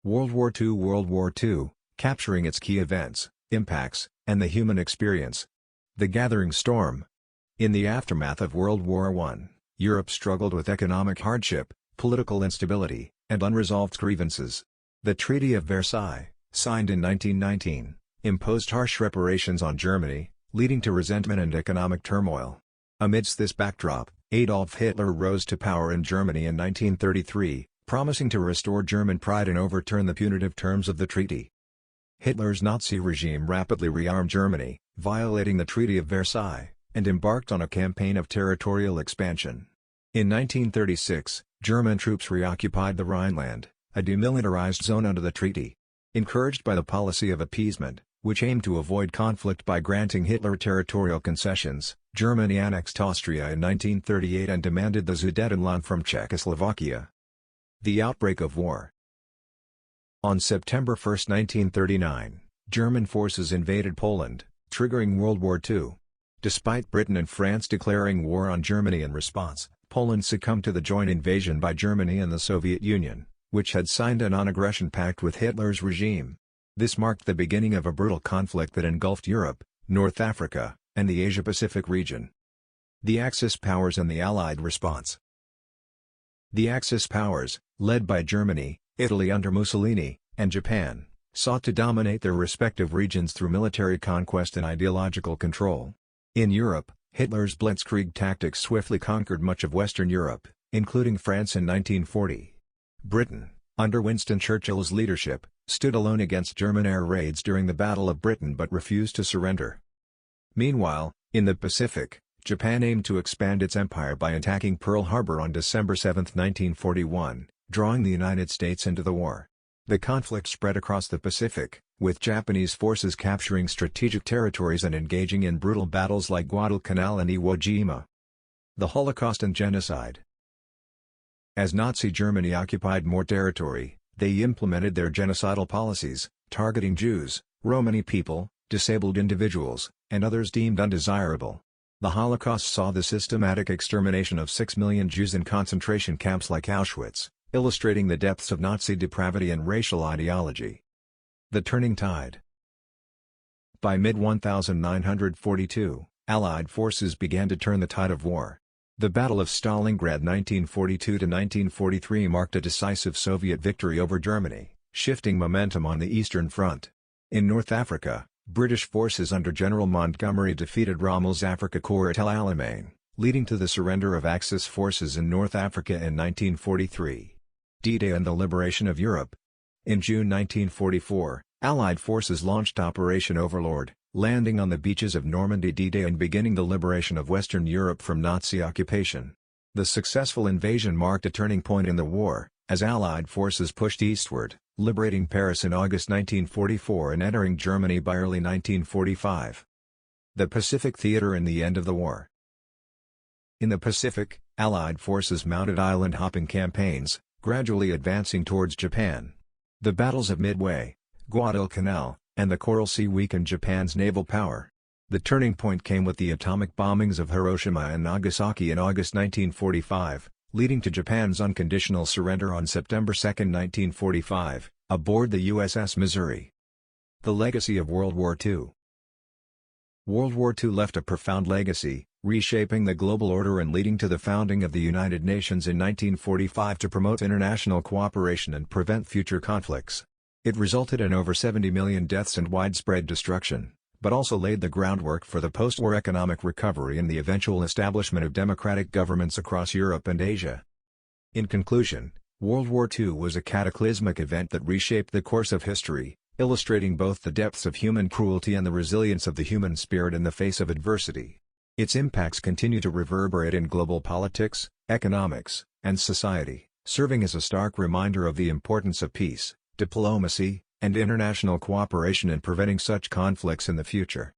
World War II, capturing its key events, impacts, and the human experience. The Gathering Storm. In the aftermath of World War I, Europe struggled with economic hardship, political instability, and unresolved grievances. The Treaty of Versailles, signed in 1919, imposed harsh reparations on Germany, leading to resentment and economic turmoil. Amidst this backdrop, Adolf Hitler rose to power in Germany in 1933, promising to restore German pride and overturn the punitive terms of the treaty. Hitler's Nazi regime rapidly rearmed Germany, violating the Treaty of Versailles, and embarked on a campaign of territorial expansion. In 1936, German troops reoccupied the Rhineland, a demilitarized zone under the treaty. Encouraged by the policy of appeasement, which aimed to avoid conflict by granting Hitler territorial concessions, Germany annexed Austria in 1938 and demanded the Sudetenland from Czechoslovakia. The outbreak of war. On September 1, 1939, German forces invaded Poland, triggering World War II. Despite Britain and France declaring war on Germany in response, Poland succumbed to the joint invasion by Germany and the Soviet Union, which had signed a non-aggression pact with Hitler's regime. This marked the beginning of a brutal conflict that engulfed Europe, North Africa, and the Asia-Pacific region. The Axis powers and the Allied response. The Axis powers, led by Germany, Italy under Mussolini, and Japan, sought to dominate their respective regions through military conquest and ideological control. In Europe, Hitler's blitzkrieg tactics swiftly conquered much of Western Europe, including France in 1940. Britain, under Winston Churchill's leadership, stood alone against German air raids during the Battle of Britain but refused to surrender. Meanwhile, in the Pacific, Japan aimed to expand its empire by attacking Pearl Harbor on December 7, 1941, drawing the United States into the war. The conflict spread across the Pacific, with Japanese forces capturing strategic territories and engaging in brutal battles like Guadalcanal and Iwo Jima. The Holocaust and Genocide. As Nazi Germany occupied more territory, they implemented their genocidal policies, targeting Jews, Romani people, disabled individuals, and others deemed undesirable. The Holocaust saw the systematic extermination of 6 million Jews in concentration camps like Auschwitz, illustrating the depths of Nazi depravity and racial ideology. The turning tide. By mid-1942, Allied forces began to turn the tide of war. The Battle of Stalingrad 1942–1943 marked a decisive Soviet victory over Germany, shifting momentum on the Eastern Front. In North Africa, British forces under General Montgomery defeated Rommel's Afrika Korps at El Alamein, leading to the surrender of Axis forces in North Africa in 1943. D-Day and the liberation of Europe. In June 1944, Allied forces launched Operation Overlord, landing on the beaches of Normandy D-Day and beginning the liberation of Western Europe from Nazi occupation. The successful invasion marked a turning point in the war, as Allied forces pushed eastward, liberating Paris in August 1944 and entering Germany by early 1945. The Pacific Theater and the end of the war. In the Pacific, Allied forces mounted island-hopping campaigns, gradually advancing towards Japan. The battles of Midway, Guadalcanal, and the Coral Sea weakened Japan's naval power. The turning point came with the atomic bombings of Hiroshima and Nagasaki in August 1945, leading to Japan's unconditional surrender on September 2, 1945, aboard the USS Missouri. The legacy of World War II. World War II left a profound legacy, reshaping the global order and leading to the founding of the United Nations in 1945 to promote international cooperation and prevent future conflicts. It resulted in over 70 million deaths and widespread destruction, but also laid the groundwork for the post-war economic recovery and the eventual establishment of democratic governments across Europe and Asia. In conclusion, World War II was a cataclysmic event that reshaped the course of history, illustrating both the depths of human cruelty and the resilience of the human spirit in the face of adversity. Its impacts continue to reverberate in global politics, economics, and society, serving as a stark reminder of the importance of peace, diplomacy, and international cooperation in preventing such conflicts in the future.